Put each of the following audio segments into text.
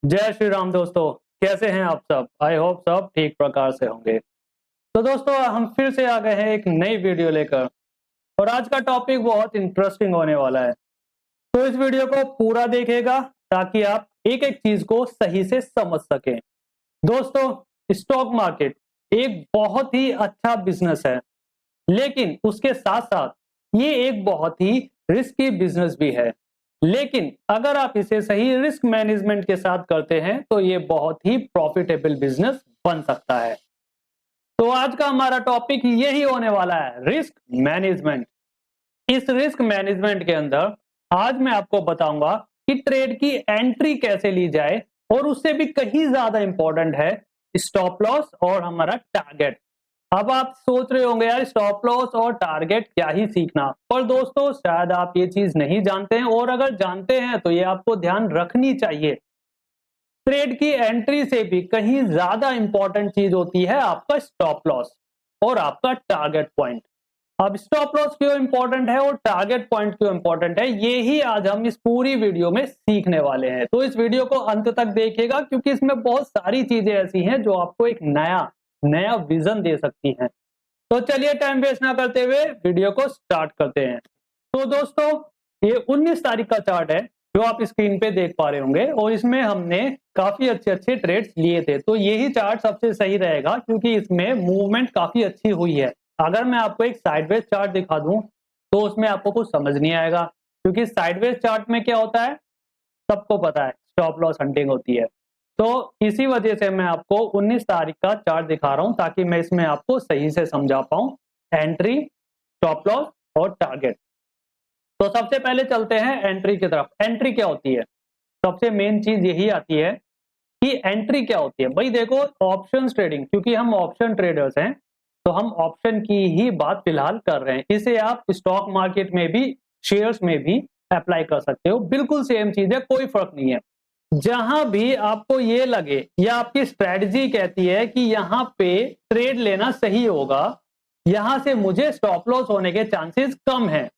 जय श्री राम दोस्तों। कैसे हैं आप सब? आई होप सब ठीक प्रकार से होंगे। तो दोस्तों हम फिर से आ गए हैं एक नई वीडियो लेकर और आज का टॉपिक बहुत इंटरेस्टिंग होने वाला है। तो इस वीडियो को पूरा देखिएगा ताकि आप एक एक चीज को सही से समझ सकें। दोस्तों स्टॉक मार्केट एक बहुत ही अच्छा बिजनेस है, लेकिन उसके साथ साथ ये एक बहुत ही रिस्की बिजनेस भी है। लेकिन अगर आप इसे सही रिस्क मैनेजमेंट के साथ करते हैं तो ये बहुत ही प्रॉफिटेबल बिजनेस बन सकता है। तो आज का हमारा टॉपिक यही होने वाला है, रिस्क मैनेजमेंट। इस रिस्क मैनेजमेंट के अंदर आज मैं आपको बताऊंगा कि ट्रेड की एंट्री कैसे ली जाए और उससे भी कहीं ज्यादा इंपॉर्टेंट है स्टॉप लॉस और हमारा टारगेट। अब आप सोच रहे होंगे यार स्टॉप लॉस और टारगेट क्या ही सीखना, पर दोस्तों शायद आप ये चीज नहीं जानते हैं और अगर जानते हैं तो ये आपको ध्यान रखनी चाहिए। ट्रेड की एंट्री से भी कहीं ज्यादा इंपॉर्टेंट चीज होती है आपका स्टॉप लॉस और आपका टारगेट पॉइंट। अब स्टॉप लॉस क्यों इंपॉर्टेंट है और टारगेट पॉइंट क्यों इंपॉर्टेंट है, ये ही आज हम इस पूरी वीडियो में सीखने वाले हैं। तो इस वीडियो को अंत तक देखिएगा क्योंकि इसमें बहुत सारी चीजें ऐसी हैं जो आपको एक नया नया विजन दे सकती हैं। तो चलिए टाइम वेस्ट ना करते हुए वीडियो को स्टार्ट करते हैं। तो दोस्तों ये 19 तारीख का चार्ट है जो आप स्क्रीन पे देख पा रहे होंगे और इसमें हमने काफी अच्छे अच्छे ट्रेड्स लिए थे। तो यही चार्ट सबसे सही रहेगा क्योंकि इसमें मूवमेंट काफी अच्छी हुई है। अगर मैं आपको एक साइडवेज चार्ट दिखा दूं तो उसमें आपको कुछ समझ नहीं आएगा, क्योंकि साइडवेज चार्ट में क्या होता है सबको पता है, स्टॉप लॉस हंटिंग होती है। तो इसी वजह से मैं आपको 19 तारीख का चार्ट दिखा रहा हूं ताकि मैं इसमें आपको सही से समझा पाऊं एंट्री, स्टॉप लॉस और टारगेट। तो सबसे पहले चलते हैं एंट्री की तरफ। एंट्री क्या होती है? सबसे मेन चीज यही आती है कि एंट्री क्या होती है। भाई देखो ऑप्शंस ट्रेडिंग, क्योंकि हम ऑप्शन ट्रेडर्स हैं तो हम ऑप्शन की ही बात फिलहाल कर रहे हैं। इसे आप स्टॉक मार्केट में भी, शेयर्स में भी अप्लाई कर सकते हो, बिल्कुल सेम चीज है, कोई फर्क नहीं है। जहां भी आपको ये लगे या आपकी स्ट्रेटजी कहती है कि यहां पे ट्रेड लेना सही होगा, यहां से मुझे स्टॉप लॉस होने के चांसेस कम है,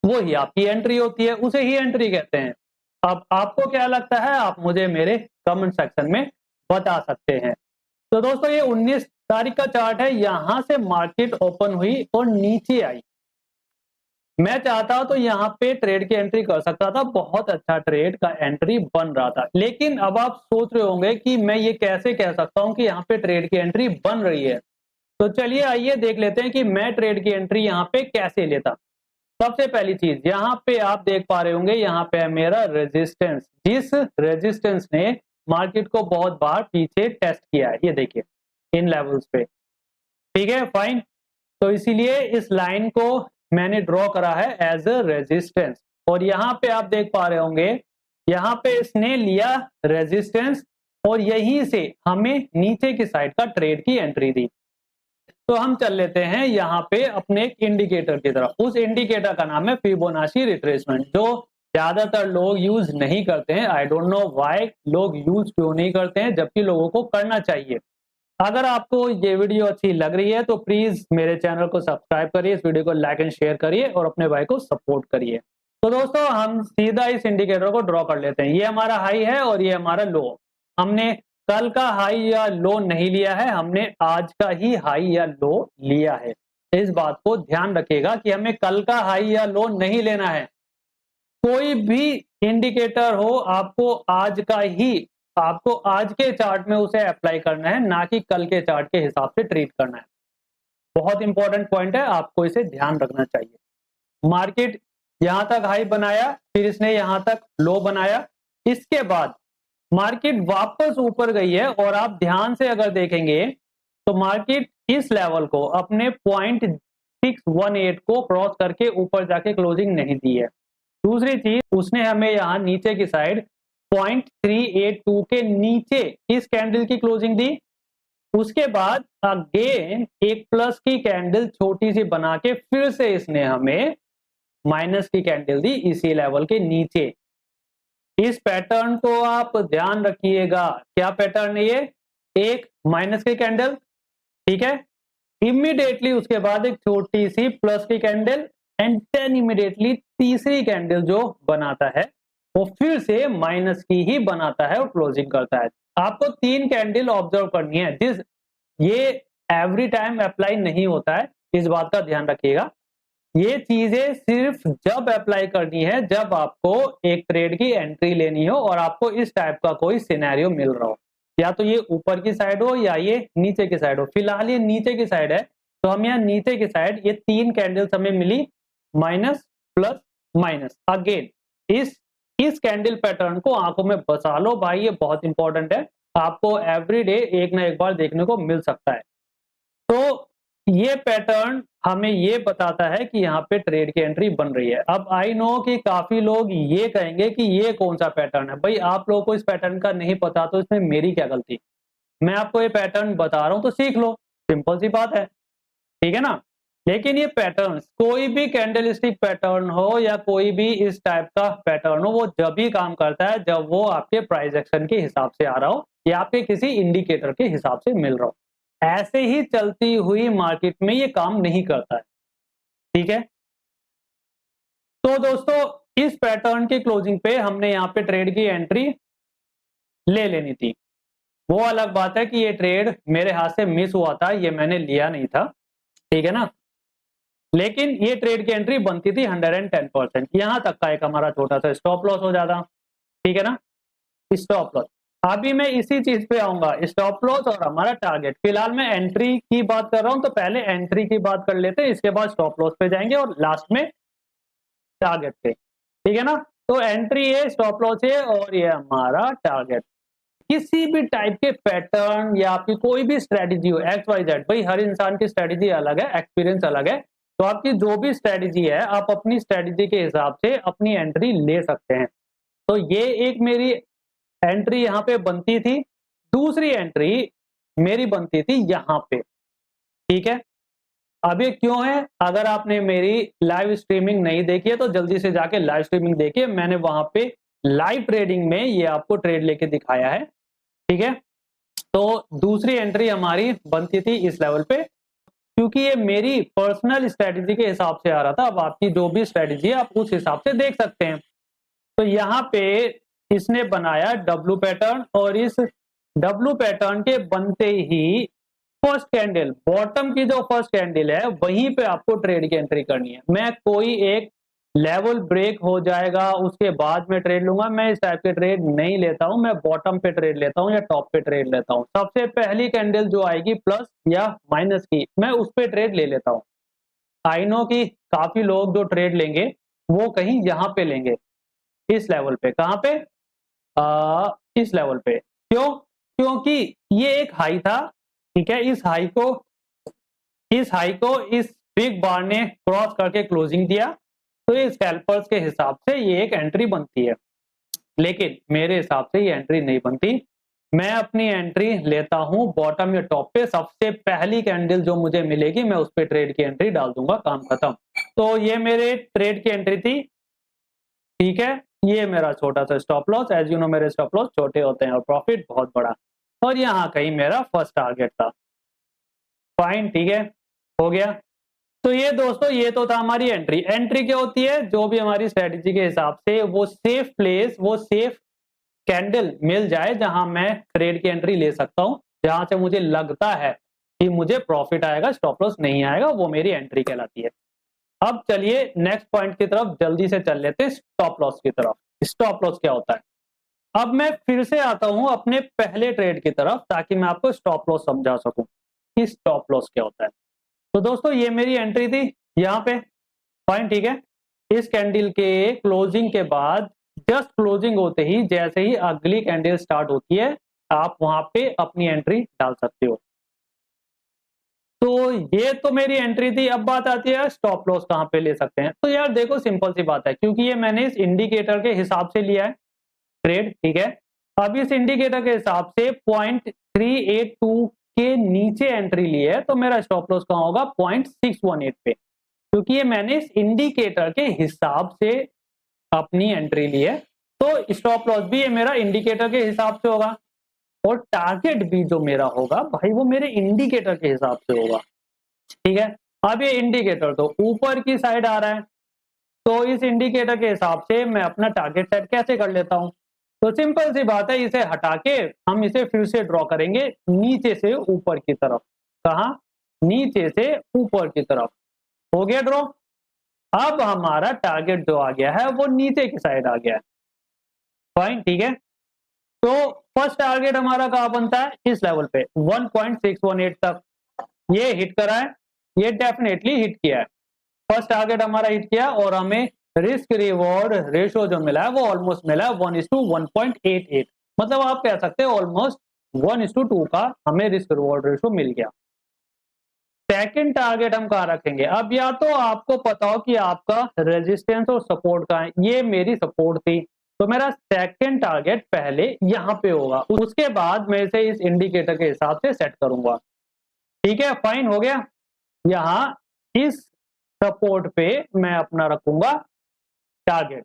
वो ही आपकी एंट्री होती है, उसे ही एंट्री कहते हैं। अब आपको क्या लगता है आप मुझे मेरे कमेंट सेक्शन में बता सकते हैं। तो दोस्तों ये 19 तारीख का चार्ट है, यहां से मार्केट ओपन हुई और नीचे आई। मैं चाहता तो यहां पे ट्रेड की एंट्री कर सकता था, बहुत अच्छा ट्रेड का एंट्री बन रहा था। लेकिन अब आप सोच रहे होंगे कि मैं ये कैसे कह सकता हूं कि यहां पे ट्रेड की एंट्री बन रही है। तो चलिए आइए देख लेते हैं कि मैं ट्रेड की एंट्री यहां पे कैसे लेता। सबसे पहली चीज यहाँ पे आप देख पा रहे होंगे, यहाँ पे है मेरा रेजिस्टेंस, जिस रेजिस्टेंस ने मार्केट को बहुत बार पीछे टेस्ट किया है, ये देखिए इन लेवल्स पे। ठीक है फाइन। तो इसीलिए इस लाइन को मैंने ड्रॉ करा है एज अ रेजिस्टेंस और यहाँ पे आप देख पा रहे होंगे यहाँ पे इसने लिया रेजिस्टेंस और यहीं से हमें नीचे की साइड का ट्रेड की एंट्री दी। तो हम चल लेते हैं यहाँ पे अपने एक इंडिकेटर की तरफ। उस इंडिकेटर का नाम है फिबोनाची रिट्रेसमेंट, जो ज्यादातर लोग यूज नहीं करते हैं। आई डोंट नो व्हाई लोग यूज क्यों नहीं करते हैं, जबकि लोगों को करना चाहिए। अगर आपको ये वीडियो अच्छी लग रही है तो प्लीज मेरे चैनल को सब्सक्राइब करिए, इस वीडियो को लाइक एंड शेयर करिए और अपने भाई को सपोर्ट करिए। तो दोस्तों हम सीधा इस इंडिकेटर को ड्रॉ कर लेते हैं। ये हमारा हाई है और ये हमारा लो। हमने कल का हाई या लो नहीं लिया है, हमने आज का ही हाई या लो लिया है। इस बात को ध्यान रखिएगा कि हमें कल का हाई या लो नहीं लेना है। कोई भी इंडिकेटर हो आपको आज के चार्ट में उसे अप्लाई करना है, ना कि कल के चार्ट के हिसाब से ट्रीट करना है। बहुत इंपॉर्टेंट पॉइंट है, आपको इसे ध्यान रखना चाहिए। मार्केट यहां तक हाई बनाया, फिर इसने यहां तक लो बनाया, इसके बाद मार्केट वापस ऊपर गई है और आप ध्यान से अगर देखेंगे तो मार्केट इस लेवल को अपने 0.618 को क्रॉस करके ऊपर जाके क्लोजिंग नहीं दी है। दूसरी चीज उसने हमें यहां नीचे की साइड 0.382 के नीचे इस कैंडल की क्लोजिंग दी। उसके बाद अगेन एक प्लस की कैंडल छोटी सी बना के फिर से इसने हमें माइनस की कैंडल दी इसी लेवल के नीचे। इस पैटर्न को आप ध्यान रखिएगा। क्या पैटर्न है ये? एक माइनस की कैंडल, ठीक है, इमीडिएटली उसके बाद एक छोटी सी प्लस की कैंडल एंड देन इमीडिएटली तीसरी कैंडल जो बनाता है वो फिर से माइनस की ही बनाता है और क्लोजिंग करता है। आपको 3 कैंडल ऑब्जर्व करनी है, ये एवरी टाइम अप्लाई नहीं होता है, इस बात का ध्यान रखिएगा। ये चीजें सिर्फ जब अप्लाई करनी है जब आपको एक ट्रेड की एंट्री लेनी हो और आपको इस टाइप का कोई सिनेरियो मिल रहा हो, या तो ये ऊपर की साइड हो या ये नीचे की साइड हो। फिलहाल ये नीचे की साइड है, तो हम यहाँ नीचे की साइड ये 3 कैंडल्स हमें मिली, माइनस प्लस माइनस। अगेन इस कैंडल पैटर्न को आंखों में बसा लो भाई, ये बहुत इंपॉर्टेंट है, आपको एवरीडे एक ना एक बार देखने को मिल सकता है। तो ये पैटर्न हमें ये बताता है कि यहाँ पे ट्रेड की एंट्री बन रही है। अब आई नो कि काफी लोग ये कहेंगे कि ये कौन सा पैटर्न है, भाई आप लोगों को इस पैटर्न का नहीं पता तो इसमें मेरी क्या गलती। मैं आपको ये पैटर्न बता रहा हूं तो सीख लो, सिंपल सी बात है, ठीक है ना। लेकिन ये पैटर्न, कोई भी कैंडलस्टिक पैटर्न हो या कोई भी इस टाइप का पैटर्न हो, वो जब ही काम करता है जब वो आपके प्राइस एक्शन के हिसाब से आ रहा हो या आपके किसी इंडिकेटर के हिसाब से मिल रहा हो। ऐसे ही चलती हुई मार्केट में ये काम नहीं करता है, ठीक है। तो दोस्तों इस पैटर्न की क्लोजिंग पे हमने यहाँ पे ट्रेड की एंट्री ले लेनी थी। वो अलग बात है कि ये ट्रेड मेरे हाथ से मिस हुआ था, ये मैंने लिया नहीं था, ठीक है ना। लेकिन ये ट्रेड की एंट्री बनती थी 110%। यहां तक का एक हमारा छोटा सा स्टॉप लॉस हो जाता, ठीक है ना, स्टॉप लॉस। अभी मैं इसी चीज पे आऊंगा, स्टॉप लॉस और हमारा टारगेट। फिलहाल मैं एंट्री की बात कर रहा हूं, तो पहले एंट्री की बात कर लेते हैं, इसके बाद स्टॉप लॉस पे जाएंगे और लास्ट में टारगेट पे, ठीक है ना। तो एंट्री है, स्टॉप लॉस है और ये हमारा टारगेट। किसी भी टाइप के पैटर्न या आपकी कोई भी स्ट्रेटेजी हो, एक्स वाई जेड, भाई हर इंसान की स्ट्रेटेजी अलग है, एक्सपीरियंस अलग है, तो आपकी जो भी स्ट्रेटेजी है आप अपनी स्ट्रेटेजी के हिसाब से अपनी एंट्री ले सकते हैं। तो ये एक मेरी एंट्री यहाँ पे बनती थी, दूसरी एंट्री मेरी बनती थी यहाँ पे, ठीक है। अब ये क्यों है, अगर आपने मेरी लाइव स्ट्रीमिंग नहीं देखी है तो जल्दी से जाके लाइव स्ट्रीमिंग देखिए, मैंने वहां पे लाइव ट्रेडिंग में ये आपको ट्रेड लेके दिखाया है, ठीक है। तो दूसरी एंट्री हमारी बनती थी इस लेवल पे, क्योंकि ये मेरी पर्सनल स्ट्रेटेजी के हिसाब से आ रहा था। अब आपकी जो भी स्ट्रेटेजी है आप उस हिसाब से देख सकते हैं। तो यहाँ पे इसने बनाया डब्लू पैटर्न और इस डब्लू पैटर्न के बनते ही फर्स्ट कैंडल, बॉटम की जो फर्स्ट कैंडल है वहीं पे आपको ट्रेड की एंट्री करनी है। मैं कोई एक लेवल ब्रेक हो जाएगा उसके बाद में ट्रेड लूंगा, मैं इस टाइप के ट्रेड नहीं लेता हूं, मैं बॉटम पे ट्रेड लेता हूं या टॉप पे ट्रेड लेता हूं। सबसे पहली कैंडल जो आएगी प्लस या माइनस की, मैं उस पे ट्रेड ले लेता हूं। आई नो कि काफी लोग जो ट्रेड लेंगे वो कहीं यहाँ पे लेंगे, इस लेवल पे। कहाँ पे? इस लेवल पे। क्यों? क्योंकि ये एक हाई था, ठीक है। इस हाई को इस बिग बार ने क्रॉस करके क्लोजिंग दिया, तो ये स्कैल्पर्स के हिसाब से ये एक एंट्री बनती है। लेकिन मेरे हिसाब से ये एंट्री नहीं बनती। मैं अपनी एंट्री लेता हूं बॉटम या टॉप पे, सबसे पहली कैंडल जो मुझे मिलेगी मैं उस पे ट्रेड की एंट्री डाल दूंगा, काम खत्म। तो ये मेरे ट्रेड की एंट्री थी, ठीक है। ये मेरा छोटा सा stop loss, as you know मेरे स्टॉप लॉस छोटे होते हैं और प्रॉफिट बहुत बड़ा। और यहाँ कहीं मेरा फर्स्ट टारगेट था, फाइन, ठीक है, हो गया। तो ये दोस्तों ये तो था हमारी एंट्री। एंट्री क्या होती है? जो भी हमारी स्ट्रेटेजी के हिसाब से वो सेफ प्लेस, वो सेफ कैंडल मिल जाए जहां मैं ट्रेड की एंट्री ले सकता हूं, जहां से मुझे लगता है कि मुझे प्रॉफिट आएगा, स्टॉप लॉस नहीं आएगा, वो मेरी एंट्री कहलाती है। अब चलिए नेक्स्ट पॉइंट की तरफ जल्दी से चल लेते हैं, स्टॉप लॉस की तरफ। स्टॉप लॉस क्या होता है? अब मैं फिर से आता हूं अपने पहले ट्रेड की तरफ, ताकि मैं आपको स्टॉप लॉस समझा सकूं कि स्टॉप लॉस क्या होता है। तो दोस्तों ये मेरी एंट्री थी यहाँ पे, फाइन, ठीक है। इस कैंडल के क्लोजिंग के बाद, जस्ट क्लोजिंग होते ही, जैसे ही अगली कैंडल स्टार्ट होती है, आप वहां पे अपनी एंट्री डाल सकते हो। तो ये तो मेरी एंट्री थी। अब बात आती है स्टॉप लॉस कहां पे ले सकते हैं। तो यार देखो सिंपल सी बात है, क्योंकि ये मैंने इस इंडिकेटर के हिसाब से लिया है ट्रेड, ठीक है। अब इस इंडिकेटर के हिसाब से 0.382 के नीचे एंट्री ली है, तो मेरा स्टॉप लॉस कहां होगा? 0.618 पे, क्योंकि ये मैंने इस इंडिकेटर के हिसाब से अपनी एंट्री ली है। तो स्टॉप लॉस भी ये मेरा इंडिकेटर के हिसाब से होगा और टारगेट भी जो मेरा होगा भाई वो मेरे इंडिकेटर के हिसाब से होगा, ठीक है। अब ये इंडिकेटर तो ऊपर की साइड आ रहा है, तो इस इंडिकेटर के हिसाब से मैं अपना टारगेट सेट कैसे कर लेता हूं? तो सिंपल सी बात है, इसे हटा के हम इसे फिर से ड्रॉ करेंगे नीचे से ऊपर की तरफ। कहां? नीचे से ऊपर की तरफ। हो गया ड्रॉ। अब हमारा टारगेट जो आ गया है वो नीचे की साइड आ गया है। फाइन, ठीक है। तो फर्स्ट टारगेट हमारा कहां बनता है? इस लेवल पे 1.618 तक। ये हिट करा है, ये डेफिनेटली हिट किया है। फर्स्ट टारगेट हमारा हिट किया और हमें रिस्क रिवॉर्ड रेशियो जो मिला है वो ऑलमोस्ट मिला है 1:1.88। मतलब आप कह सकते हैं ऑलमोस्ट 1:2 का हमें रिस्क रिवॉर्ड रेशियो मिल गया। सेकंड टारगेट हम कहां रखेंगे? अब या तो आपको पता हो कि आपका रेजिस्टेंस और सपोर्ट का है, ये मेरी सपोर्ट थी, तो मेरा सेकंड टारगेट पहले यहां पे होगा, उसके बाद मैं इसे इस इंडिकेटर के हिसाब से सेट करूंगा। ठीक है, फाइन, हो गया। यहां इस सपोर्ट पे मैं अपना रखूंगा टारगेट।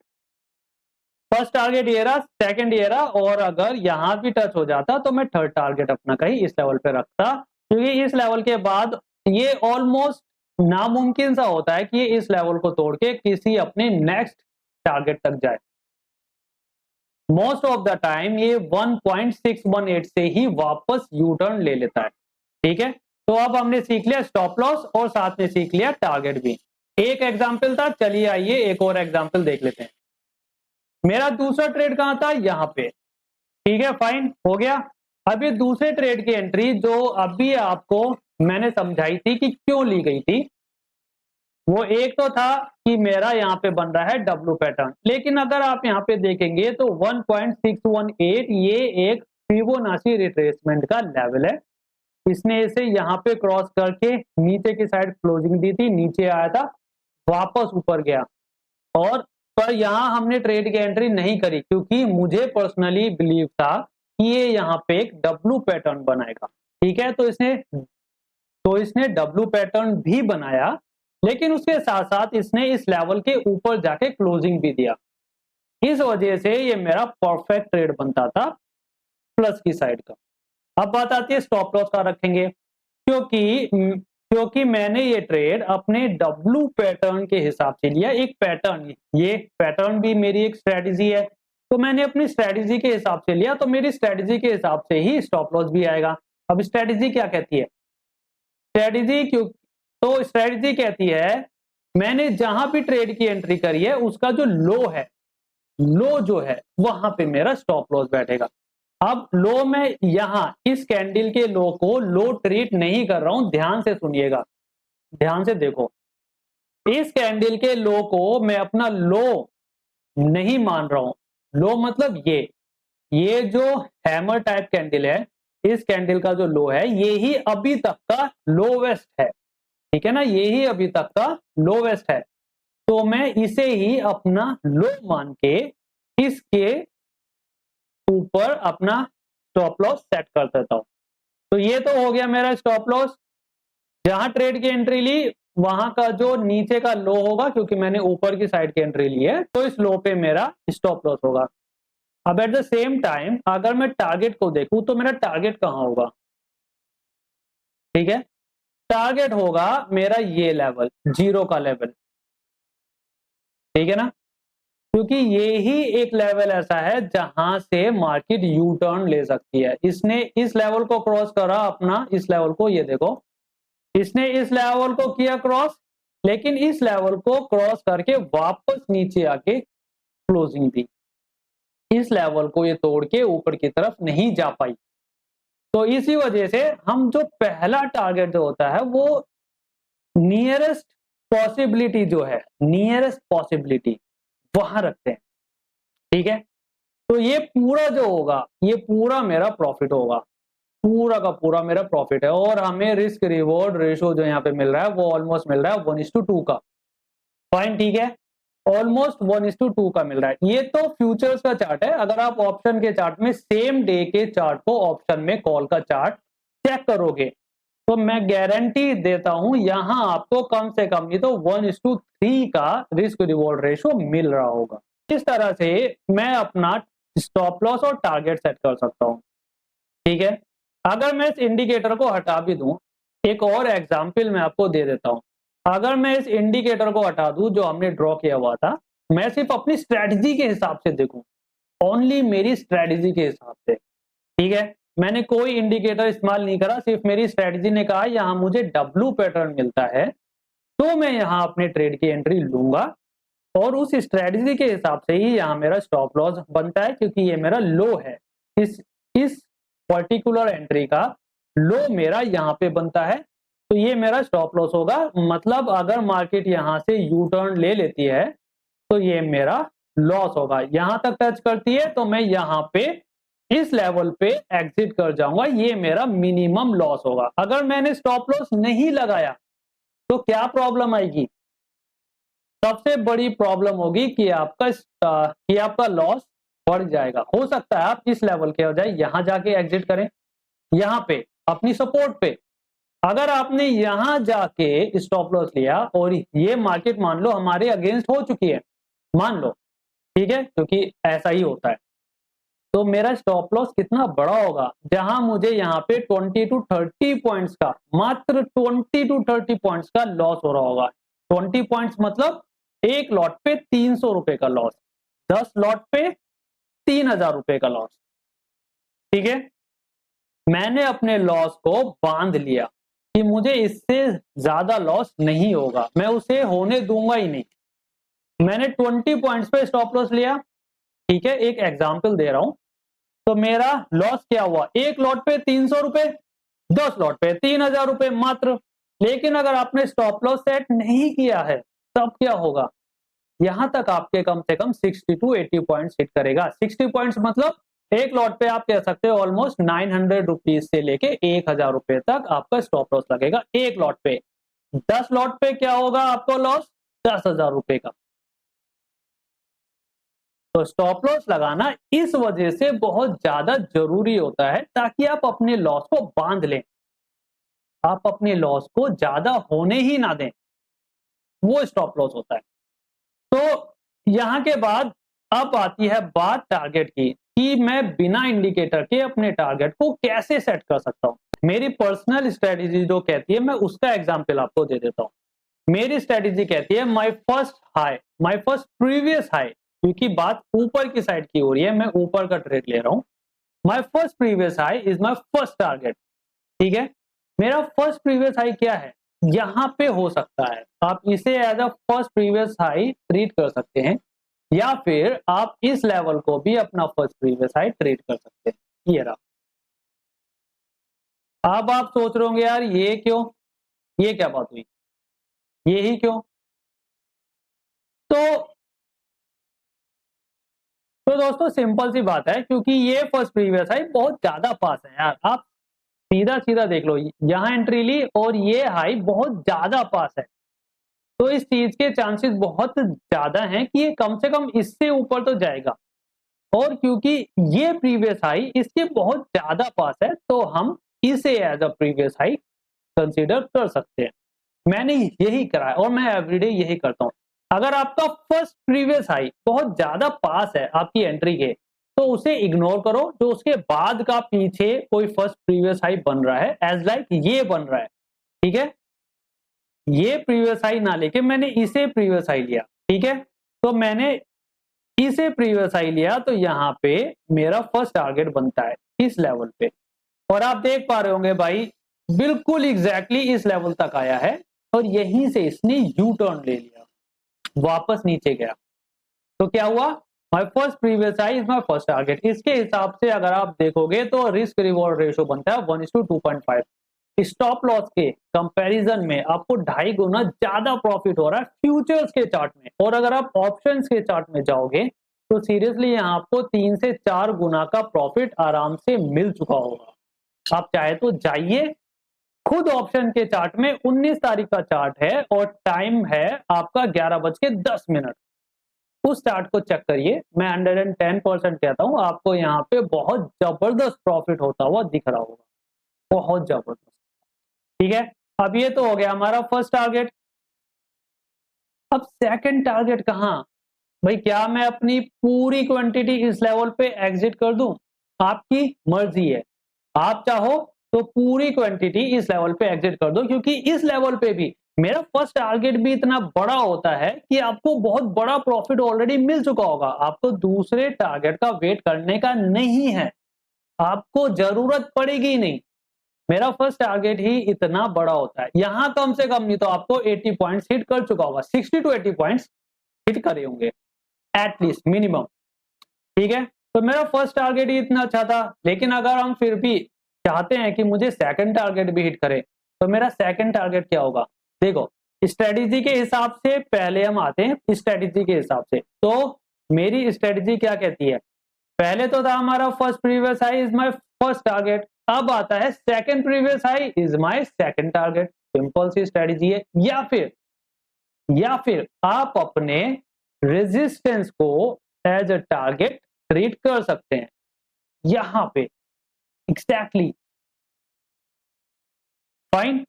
फर्स्ट टारगेट ये रहा, सेकंड ये रहा, और अगर यहां भी टच हो जाता तो मैं थर्ड टारगेट अपना कहीं इस लेवल पे रखता, क्योंकि इस लेवल के बाद ये ऑलमोस्ट नामुमकिन सा होता है कि ये इस लेवल को तोड़ के किसी अपने नेक्स्ट टारगेट तक जाए। मोस्ट ऑफ द टाइम ये 1.618 से ही वापस यू टर्न ले लेता है। ठीक है, तो अब हमने सीख लिया स्टॉप लॉस और साथ में सीख लिया टारगेट भी। एक एग्जांपल था, चलिए आइए एक और एग्जांपल देख लेते हैं। मेरा दूसरा ट्रेड कहां था? यहां पे। ठीक है, फाइन, हो गया। अब ये दूसरे ट्रेड की एंट्री जो अभी आपको मैंने समझाई थी कि क्यों ली गई थी, वो एक तो था कि मेरा यहां पे बन रहा है डब्ल्यू पैटर्न, लेकिन अगर आप यहां पे देखेंगे तो 1.618 ये एक फिबोनाची रिट्रेसमेंट का लेवल है। इसने इसे यहां पे क्रॉस करके नीचे की साइड क्लोजिंग दी थी, नीचे आया था, वापस ऊपर गया, और पर यहां हमने ट्रेड की एंट्री नहीं करी क्योंकि मुझे पर्सनली बिलीव था कि ये यहां पे एक डब्ल्यू पैटर्न बनाएगा। ठीक है, तो इसने डब्ल्यू पैटर्न भी बनाया, लेकिन उसके साथ साथ इसने इस लेवल के ऊपर जाके क्लोजिंग भी दिया। इस वजह से ये मेरा परफेक्ट ट्रेड बनता था प्लस की साइड का। अब बात आती है स्टॉप लॉस का रखेंगे, क्योंकि मैंने ये ट्रेड अपने डब्ल्यू पैटर्न के हिसाब से लिया। एक पैटर्न, ये पैटर्न भी मेरी एक स्ट्रेटजी है, तो मैंने अपनी स्ट्रेटजी के हिसाब से लिया, तो मेरी स्ट्रेटजी के हिसाब से ही स्टॉप लॉस भी आएगा। अब स्ट्रेटजी क्या कहती है? स्ट्रेटजी कहती है मैंने जहां भी ट्रेड की एंट्री करी है उसका जो लो है, लो जो है वहां पे मेरा स्टॉप लॉस बैठेगा। अब लो में यहां इस कैंडल के लो को लो ट्रीट नहीं कर रहा हूं, ध्यान से सुनिएगा, ध्यान से देखो। इस कैंडल के लो को मैं अपना लो नहीं मान रहा हूं। लो मतलब ये जो हैमर टाइप कैंडल है, इस कैंडल का जो लो है ये ही अभी तक का लोवेस्ट है। ठीक है ना, ये ही अभी तक का लोवेस्ट है, तो मैं इसे ही अपना लो मान के इसके ऊपर अपना स्टॉप लॉस सेट कर देता हूं। तो ये तो हो गया मेरा स्टॉप लॉस। जहां ट्रेड की एंट्री ली वहां का जो नीचे का लो होगा, क्योंकि मैंने ऊपर की साइड की एंट्री ली है, तो इस लो पे मेरा स्टॉप लॉस होगा। अब एट द सेम टाइम अगर मैं टारगेट को देखूं तो मेरा टारगेट कहां होगा? ठीक है, टारगेट होगा मेरा ये लेवल, 0 का लेवल। ठीक है ना, क्योंकि ये ही एक लेवल ऐसा है जहां से मार्केट यू टर्न ले सकती है। इसने इस लेवल को क्रॉस करा अपना, इस लेवल को, ये देखो, इसने इस लेवल को किया क्रॉस, लेकिन इस लेवल को क्रॉस करके वापस नीचे आके क्लोजिंग दी। इस लेवल को ये तोड़ के ऊपर की तरफ नहीं जा पाई। तो इसी वजह से हम जो पहला टारगेट जो होता है वो नियरेस्ट पॉसिबिलिटी जो है, नियरेस्ट पॉसिबिलिटी वहां रखते हैं। ठीक है, तो ये पूरा जो होगा ये पूरा मेरा प्रॉफिट होगा, पूरा का पूरा मेरा प्रॉफिट है, और हमें रिस्क रिवॉर्ड रेशियो जो यहाँ पे मिल रहा है वो ऑलमोस्ट मिल रहा है 1:2 का। फाइन, ठीक है, ऑलमोस्ट 1:2 का मिल रहा है। ये तो फ्यूचर्स का चार्ट है। अगर आप ऑप्शन के चार्ट में सेम डे के चार्ट को ऑप्शन में कॉल का चार्ट चेक करोगे तो मैं गारंटी देता हूं यहां आपको कम से कम नहीं तो 1:3 का रिस्क रिवॉर्ड रेशियो मिल रहा होगा। इस तरह से मैं अपना स्टॉप लॉस और टारगेट सेट कर सकता हूं। ठीक है, अगर मैं इस इंडिकेटर को हटा भी दूं, एक और एग्जाम्पल मैं आपको दे देता हूं। अगर मैं इस इंडिकेटर को हटा दूं जो हमने ड्रॉ किया हुआ था, मैं सिर्फ अपनी स्ट्रेटजी के हिसाब से देखूं, ओनली मेरी स्ट्रेटजी के हिसाब से, ठीक है, मैंने कोई इंडिकेटर इस्तेमाल नहीं करा, सिर्फ मेरी स्ट्रेटजी ने कहा यहां मुझे डब्ल्यू पैटर्न मिलता है तो मैं यहां अपने ट्रेड की एंट्री लूंगा और उस स्ट्रेटजी के हिसाब से ही यहां मेरा स्टॉप लॉस बनता है, क्योंकि ये मेरा लो है, इस पर्टिकुलर एंट्री का लो मेरा यहाँ पे बनता है, तो ये मेरा स्टॉप लॉस होगा। मतलब अगर मार्केट यहां से यू टर्न ले लेती है तो ये मेरा लॉस होगा, यहां तक टच करती है तो मैं यहां पे इस लेवल पे एग्जिट कर जाऊंगा, ये मेरा मिनिमम लॉस होगा। अगर मैंने स्टॉप लॉस नहीं लगाया तो क्या प्रॉब्लम आएगी? सबसे बड़ी प्रॉब्लम होगी कि आपका लॉस बढ़ जाएगा। हो सकता है आप इस लेवल के बजाय यहां जाके एग्जिट करें, यहां पे अपनी सपोर्ट पे। अगर आपने यहां जाके स्टॉप लॉस लिया और ये मार्केट मान लो हमारे अगेंस्ट हो चुकी है, मान लो, ठीक है, क्योंकि ऐसा ही होता है, तो मेरा स्टॉप लॉस कितना बड़ा होगा, जहां मुझे यहाँ पे 20 टू 30 पॉइंट्स का, मात्र 20 टू 30 पॉइंट्स का लॉस हो रहा होगा। 20 पॉइंट्स मतलब एक लॉट पे 300 रुपए का लॉस, 10 लॉट पे 3000 रुपए का लॉस, ठीक है। मैंने अपने लॉस को बांध लिया कि मुझे इससे ज्यादा लॉस नहीं होगा, मैं उसे होने दूंगा ही नहीं। मैंने 20 पॉइंट्स पे स्टॉप लॉस लिया, ठीक है, एक एग्जांपल दे रहा हूं, तो मेरा लॉस क्या हुआ, एक लॉट पे 300 रुपए, 10 लॉट पे 3000 रुपए मात्र। लेकिन अगर आपने स्टॉप लॉस सेट नहीं किया है तब क्या होगा, यहां तक आपके कम से कम 60 टू 80 पॉइंट्स हिट करेगा। 60 पॉइंट्स मतलब एक लॉट पे आप कह सकते हो ऑलमोस्ट 900 रुपीज से लेके 1000 रुपए तक आपका स्टॉप लॉस लगेगा एक लॉट पे। 10 लॉट पे क्या होगा आपको लॉस, 10,000 रुपए का। तो स्टॉप लॉस लगाना इस वजह से बहुत ज्यादा जरूरी होता है, ताकि आप अपने लॉस को बांध लें, आप अपने लॉस को ज्यादा होने ही ना दें, वो स्टॉप लॉस होता है। तो यहां के बाद अब आती है बात टारगेट की, कि मैं बिना इंडिकेटर के अपने टारगेट को कैसे सेट कर सकता हूं। मेरी पर्सनल स्ट्रेटेजी जो कहती है, मैं उसका एग्जांपल आपको दे देता हूं। मेरी स्ट्रेटेजी कहती है माय फर्स्ट प्रीवियस हाई, क्योंकि बात ऊपर की साइड की हो रही है, मैं ऊपर का ट्रेड ले रहा हूं। My first previous high is my first target, ठीक है। मेरा फर्स्ट प्रीवियस हाई क्या है, यहां पे हो सकता है, आप इसे as a first previous high treat कर सकते हैं, या फिर आप इस लेवल को भी अपना फर्स्ट प्रीवियस हाई ट्रीट कर सकते हैं। ये रहा। अब आप सोच रहे होंगे यार ये क्यों, ये क्या बात हुई, ये ही क्यों? तो दोस्तों सिंपल सी बात है, क्योंकि ये फर्स्ट प्रीवियस हाई बहुत ज्यादा पास है यार। आप सीधा सीधा देख लो, यहां एंट्री ली और ये हाई बहुत ज्यादा पास है, तो इस चीज के चांसेस बहुत ज्यादा हैं कि ये कम से कम इससे ऊपर तो जाएगा। और क्योंकि ये प्रीवियस हाई इसके बहुत ज्यादा पास है, तो हम इसे as a previous high consider कर सकते हैं। मैंने यही करा है और मैं एवरीडे यही करता हूं। अगर आपका फर्स्ट प्रीवियस हाई बहुत ज्यादा पास है आपकी एंट्री के, तो उसे इग्नोर करो, जो उसके बाद का पीछे कोई फर्स्ट प्रीवियस हाई बन रहा है, एज लाइक ये बन रहा है, ठीक है। ये प्रीवियस हाई ना लेके मैंने इसे प्रीवियस हाई लिया, ठीक है, तो मैंने इसे प्रीवियस हाई लिया, तो यहाँ पे मेरा फर्स्ट टारगेट बनता है इस लेवल पे। और आप देख पा रहे होंगे भाई, बिल्कुल एग्जैक्टली इस लेवल तक आया है और यहीं से इसने यू टर्न ले लिया, वापस नीचे गया। तो क्या हुआ, my first previous high is my first target. इसके हिसाब से अगर आप देखोगे तो रिस्क रिवॉर्ड रेशो बनता है 1:2.5। स्टॉप लॉस के कंपैरिजन में आपको 2.5 गुना ज्यादा प्रॉफिट हो रहा है फ्यूचर्स के चार्ट में। और अगर आप ऑप्शंस के चार्ट में जाओगे तो सीरियसली यहाँ आपको 3 से 4 गुना का प्रॉफिट आराम से मिल चुका होगा। आप चाहे तो जाइए खुद ऑप्शन के चार्ट में, 19 तारीख का चार्ट है और टाइम है आपका 11:10। उस चार्ट को चेक करिए, मैं 110% कहता हूं आपको यहाँ पे बहुत जबरदस्त प्रॉफिट होता हुआ दिख रहा होगा, बहुत जबरदस्त, ठीक है। अब ये तो हो गया हमारा फर्स्ट टारगेट। अब सेकंड टारगेट कहां, भाई क्या मैं अपनी पूरी क्वांटिटी इस लेवल पे एग्जिट कर दूं? आपकी मर्जी है, आप चाहो तो पूरी क्वांटिटी इस लेवल पे एग्जिट कर दो, क्योंकि इस लेवल पे भी मेरा फर्स्ट टारगेट भी इतना बड़ा होता है कि आपको बहुत बड़ा प्रॉफिट ऑलरेडी मिल चुका होगा, आपको दूसरे टारगेट का वेट करने का नहीं है, आपको जरूरत पड़ेगी नहीं। मेरा फर्स्ट टारगेट ही इतना बड़ा होता है, यहां कम से कम नहीं तो आपको 80 पॉइंट्स हिट कर चुका होगा, 60 टू 80 पॉइंट्स हिट करे होंगे एटलीस्ट मिनिमम। ठीक है, तो मेरा फर्स्ट टारगेट ही इतना अच्छा था, लेकिन अगर हम फिर भी चाहते हैं कि मुझे सेकंड टारगेट भी हिट करे, तो मेरा सेकंड टारगेट क्या होगा? देखो, स्ट्रेटेजी के हिसाब से पहले हम आते हैं, स्ट्रेटेजी के हिसाब से तो मेरी स्ट्रेटेजी क्या कहती है? पहले तो था हमारा first previous high is my first target, अब आता है second previous high is my second target. Simple सी स्ट्रेटेजी है। या फिर आप अपने रेजिस्टेंस को एज अ टारगेट ट्रीट कर सकते हैं यहां पे। एग्जैक्टली फाइन,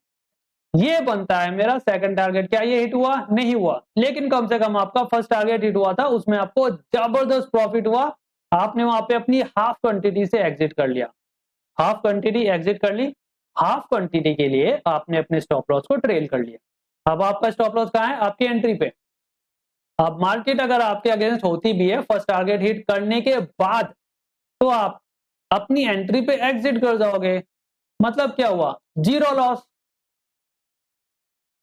ये बनता है मेरा सेकंड टारगेट। क्या ये हिट हुआ? नहीं हुआ, लेकिन कम से कम आपका फर्स्ट टारगेट हिट हुआ था, उसमें आपको जबरदस्त प्रॉफिट हुआ, आपने वहां पे अपनी हाफ क्वांटिटी से एग्जिट कर लिया, हाफ क्वांटिटी एग्जिट कर ली। हाफ क्वांटिटी के लिए आपने अपने स्टॉप लॉस को ट्रेल कर लिया। अब आपका स्टॉप लॉस कहां है? आपकी एंट्री पे। अब मार्केट अगर आपके अगेंस्ट होती भी है फर्स्ट टारगेट हिट करने के बाद, तो आप अपनी एंट्री पे एग्जिट कर जाओगे, मतलब क्या हुआ? Zero loss.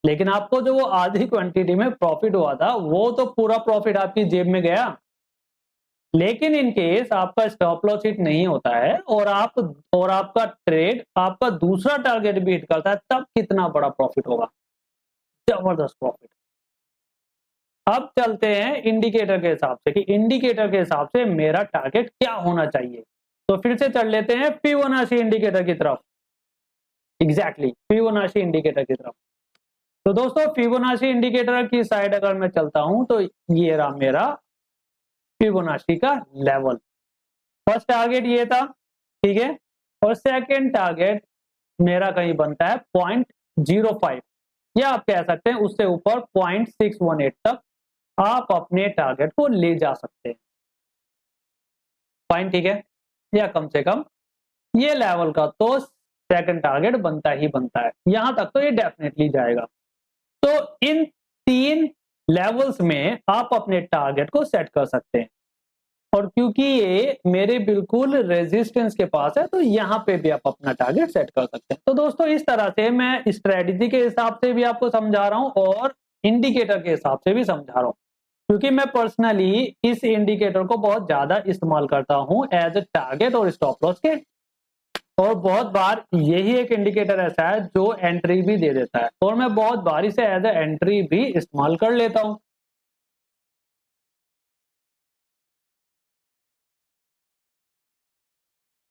लेकिन आपको जो वो आधी क्वांटिटी में प्रॉफिट हुआ था, वो तो पूरा प्रॉफिट आपकी जेब में गया। लेकिन इन केस आपका स्टॉप लॉस हिट नहीं होता है और आपका ट्रेड आपका दूसरा टारगेट भी हिट करता है, तब कितना बड़ा प्रॉफिट होगा? जबरदस्त प्रॉफिट। अब चलते हैं इंडिकेटर के हिसाब से कि इंडिकेटर के हिसाब से मेरा टारगेट क्या होना चाहिए। तो फिर से चल लेते हैं फिबोनाची इंडिकेटर की तरफ। एग्जैक्टली फिबोनाची इंडिकेटर की तरफ। तो दोस्तों फिबोनाची इंडिकेटर की साइड अगर मैं चलता हूं तो ये रहा मेरा फिबोनाची का लेवल। फर्स्ट टारगेट ये था, ठीक है, और सेकंड टारगेट मेरा कहीं बनता है 0.05, या आप कह सकते हैं उससे ऊपर 0.618 तक आप अपने टारगेट को ले जा सकते हैं। फाइन, ठीक है, या कम से कम ये लेवल का तो सेकंड टारगेट बनता ही बनता है, यहां तक तो ये डेफिनेटली जाएगा। तो इन तीन लेवल्स में आप अपने टारगेट को सेट कर सकते हैं, और क्योंकि ये मेरे बिल्कुल रेजिस्टेंस के पास है, तो यहां पे भी आप अपना टारगेट सेट कर सकते हैं। तो दोस्तों इस तरह से मैं स्ट्रेटेजी के हिसाब से भी आपको समझा रहा हूं और इंडिकेटर के हिसाब से भी समझा रहा हूं, क्योंकि मैं पर्सनली इस इंडिकेटर को बहुत ज्यादा इस्तेमाल करता हूं एज अ टारगेट और स्टॉप लॉस के। और बहुत बार यही एक इंडिकेटर ऐसा है जो एंट्री भी दे देता है, और मैं बहुत बार इसे एज अ एंट्री भी इस्तेमाल कर लेता हूं।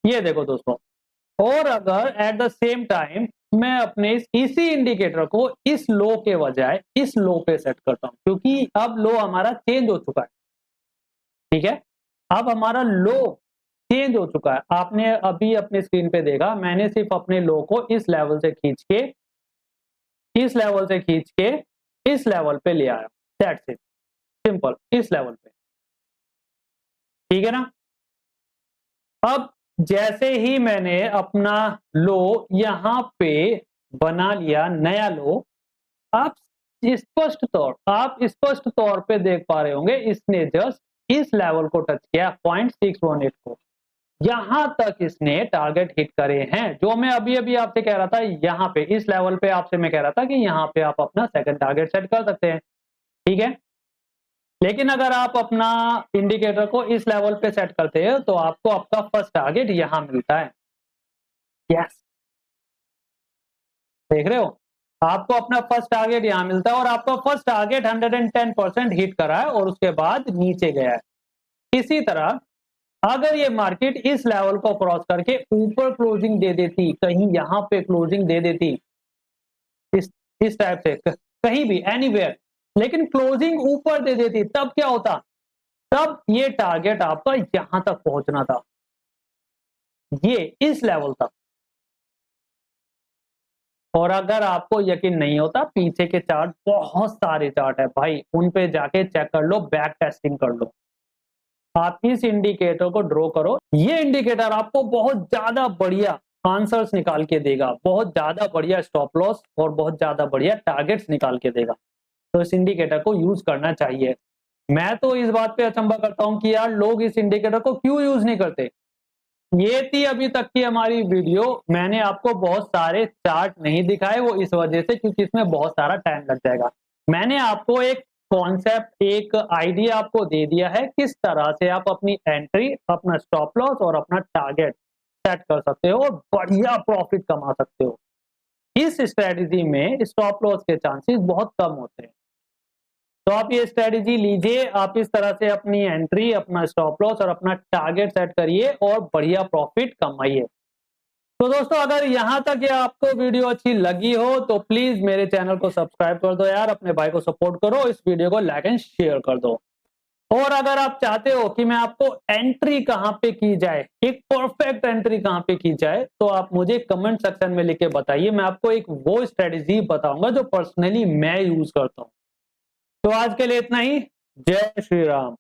ये देखो दोस्तों, और अगर एट द सेम टाइम मैं अपने इसी इंडिकेटर को इस लो के बजाय इस लो पे सेट करता हूं, क्योंकि अब लो हमारा चेंज हो चुका है। ठीक है, अब हमारा लो चेंज हो चुका है। आपने अभी अपने स्क्रीन पे देखा, मैंने सिर्फ अपने लो को इस लेवल से खींच के इस लेवल पे ले आया, दैट्स इट, सिंपल, इस लेवल पे। ठीक है ना? अब जैसे ही मैंने अपना लो यहां पे बना लिया, नया लो, आप स्पष्ट तौर पे देख पा रहे होंगे इसने जस्ट इस लेवल को टच किया, 0.618 को। यहां तक इसने टारगेट हिट करे हैं, जो मैं अभी अभी आपसे कह रहा था, यहां पे इस लेवल पे आपसे मैं कह रहा था कि यहां पे आप अपना सेकंड टारगेट सेट कर सकते हैं। ठीक है, लेकिन अगर आप अपना इंडिकेटर को इस लेवल पे सेट करते हैं तो आपको आपका फर्स्ट टारगेट यहां मिलता है। यस, देख रहे हो, आपको अपना फर्स्ट टारगेट यहां मिलता है, और आपका फर्स्ट टारगेट 110% हिट करा है और उसके बाद नीचे गया है। इसी तरह अगर ये मार्केट इस लेवल को क्रॉस करके ऊपर क्लोजिंग दे देती, कहीं यहां पे क्लोजिंग दे देती, इस टाइप से कहीं भी एनीवेयर, लेकिन क्लोजिंग ऊपर दे देती, तब क्या होता? तब ये टारगेट आपका यहां तक पहुंचना था, ये इस लेवल तक। और अगर आपको यकीन नहीं होता, पीछे के चार्ट, बहुत सारे चार्ट है भाई, उन पे जाके चेक कर लो, बैक टेस्टिंग कर लो। आप इस इंडिकेटर को ड्रॉ करो, ये इंडिकेटर आपको बहुत ज्यादा बढ़िया आंसर्स निकाल के देगा, बहुत ज्यादा बढ़िया स्टॉप लॉस और बहुत ज्यादा बढ़िया टारगेट्स निकाल के देगा। तो इस इंडिकेटर को यूज करना चाहिए। मैं तो इस बात पे अचंभा करता हूं कि यार लोग इस इंडिकेटर को क्यों यूज नहीं करते। ये थी अभी तक की हमारी वीडियो। मैंने आपको बहुत सारे चार्ट नहीं दिखाए, वो इस वजह से क्योंकि इसमें बहुत सारा टाइम लग जाएगा। मैंने आपको एक कॉन्सेप्ट, एक आइडिया आपको दे दिया है किस तरह से आप अपनी एंट्री, अपना स्टॉप लॉस और अपना टारगेट सेट कर सकते हो और बढ़िया प्रॉफिट कमा सकते हो। इस स्ट्रेटजी में स्टॉप लॉस के चांसेस बहुत कम होते हैं। तो आप ये स्ट्रेटजी लीजिए, आप इस तरह से अपनी एंट्री, अपना स्टॉप लॉस और अपना टारगेट सेट करिए और बढ़िया प्रॉफिट कमाइए। तो दोस्तों अगर यहां तक ये आपको वीडियो अच्छी लगी हो तो प्लीज मेरे चैनल को सब्सक्राइब कर दो यार, अपने भाई को सपोर्ट करो, इस वीडियो को लाइक एंड शेयर कर दो। और अगर आप चाहते हो कि मैं आपको एंट्री कहां पे की जाए, एक परफेक्ट एंट्री कहां पे की जाए, तो आप मुझे कमेंट सेक्शन में लिख के बताइए। मैं आपको एक वो स्ट्रेटजी बताऊंगा जो पर्सनली मैं यूज करता हूं। तो आज के लिए इतना ही। जय श्री राम।